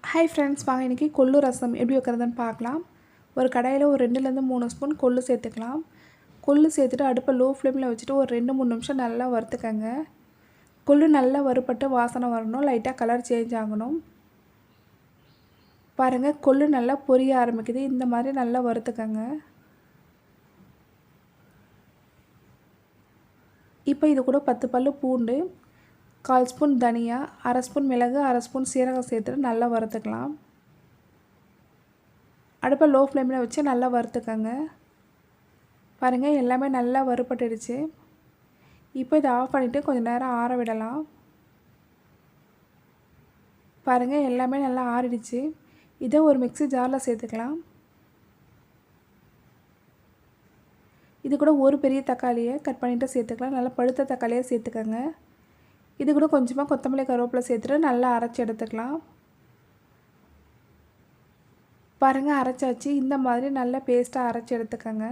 Hi friends, வாங்க இன்றைக்கி கொள்ளு ரசம் எப்படி வைக்கிறதுன்னு பார்க்கலாம். ஒரு கடாயில் ஒரு 2லேருந்து 3 ஸ்பூன் கொள்ளு சேர்த்துக்கலாம். கொள்ளு சேர்த்துட்டு அடுப்பை லோ ஃப்ளேமில் வச்சுட்டு ஒரு 2-3 நிமிஷம் நல்லா வறுத்துக்கங்க. கொள்ளு நல்லா வறுப்பட்டு வாசனை வரணும், லைட்டாக கலர் சேஞ்ச் ஆகணும். பாருங்கள், கொள்ளு நல்லா பொரிய ஆரம்பிக்குது. இந்த மாதிரி நல்லா வறுத்துக்கங்க. இப்போ இது கூட 10 பல்லு பூண்டு, 1/4 ஸ்பூன் தனியா, 1/2 ஸ்பூன் மிளகு, 1/2 ஸ்பூன் சீரகம் சேர்த்துட்டு நல்லா வறுத்துக்கலாம். அடுப்பை லோ ஃப்ளேமில் வச்சு நல்லா வறுத்துக்கங்க. பாருங்கள், எல்லாமே நல்லா வறுப்பட்டுடுச்சு. இப்போ இதை ஆஃப் பண்ணிவிட்டு கொஞ்சம் நேரம் ஆற விடலாம். பாருங்கள், எல்லாமே நல்லா ஆறிடுச்சு. இதை ஒரு மிக்ஸி ஜாரில் சேர்த்துக்கலாம். இது கூட ஒரு பெரிய தக்காளியை கட் பண்ணிவிட்டு சேர்த்துக்கலாம். நல்லா பழுத்த தக்காளியை சேர்த்துக்கங்க. இது கூட கொஞ்சமாக கொத்தமல்லி கருவேப்பிலை சேர்த்துட்டு நல்லா அரைச்சி எடுத்துக்கலாம். பாருங்கள், அரைச்சாச்சு. இந்த மாதிரி நல்லா பேஸ்ட்டாக அரைச்சி எடுத்துக்கங்க.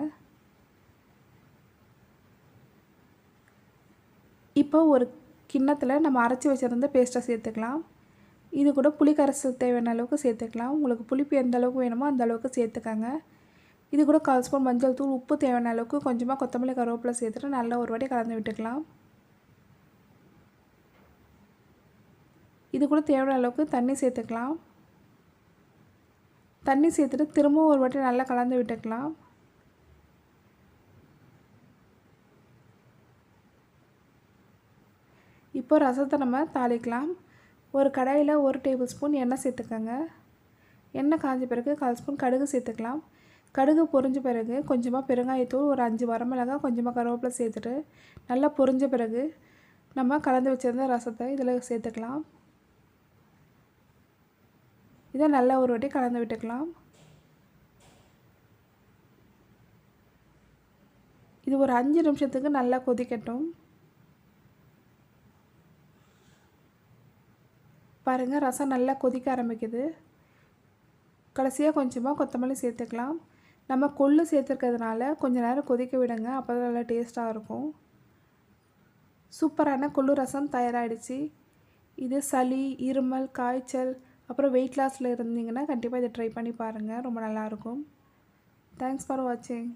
இப்போ ஒரு கிண்ணத்தில் நம்ம அரைச்சி வச்சுருந்த பேஸ்ட்டை சேர்த்துக்கலாம். இது கூட புளி கரைசல் தேவையான அளவுக்கு சேர்த்துக்கலாம். உங்களுக்கு புளிப்பு எந்த அளவுக்கு வேணுமோ அந்த அளவுக்கு சேர்த்துக்கங்க. இது கூட 1/4 ஸ்பூன் மஞ்சள் தூள், உப்பு தேவையான அளவுக்கு, கொஞ்சமாக கொத்தமல்லி கருவேப்பிலை சேர்த்துட்டு நல்லா ஒரு வாட்டி கலந்து விட்டுக்கலாம். இது கூட தேவையான அளவுக்கு தண்ணி சேர்த்துக்கலாம். தண்ணி சேர்த்துட்டு திரும்பவும் ஒரு வாட்டி நல்லா கலந்து விட்டுக்கலாம். இப்போ ரசத்தை நம்ம தாளிக்கலாம். ஒரு கடாயில் 1 டேபிள் ஸ்பூன் எண்ணெய் சேர்த்துக்கங்க. எண்ணெய் காஞ்ச பிறகு 1/4 ஸ்பூன் கடுகு சேர்த்துக்கலாம். கடுகு பொரிஞ்ச பிறகு கொஞ்சமாக பெருங்காயத்தூள், ஒரு 5 வரமிளகாய், கொஞ்சமாக கருவேப்பிலை சேர்த்துட்டு நல்லா பொரிஞ்ச பிறகு நம்ம கலந்து வச்சுருந்த ரசத்தை இதில் சேர்த்துக்கலாம். இதை நல்லா ஒரு வாட்டி கலந்து விட்டுக்கலாம். இது ஒரு 5 நிமிஷத்துக்கு நல்லா கொதிக்கட்டும். பாருங்கள், ரசம் நல்லா கொதிக்க ஆரம்பிக்குது. கடைசியாக கொஞ்சமாக கொத்தமல்லி சேர்த்துக்கலாம். நம்ம கொள்ளு சேர்த்துருக்கிறதுனால கொஞ்சம் நேரம் கொதிக்க விடுங்க, அப்போ தான் நல்லா டேஸ்ட்டாக இருக்கும். சூப்பரான கொள்ளு ரசம் தயாராகிடுச்சு. இது சளி, இருமல், காய்ச்சல், அப்புறம் வெயிட் லாஸில் இருந்தீங்கன்னா கண்டிப்பாக இதை ட்ரை பண்ணி பாருங்கள். ரொம்ப நல்லாயிருக்கும். தேங்க்ஸ் ஃபார் வாட்சிங்.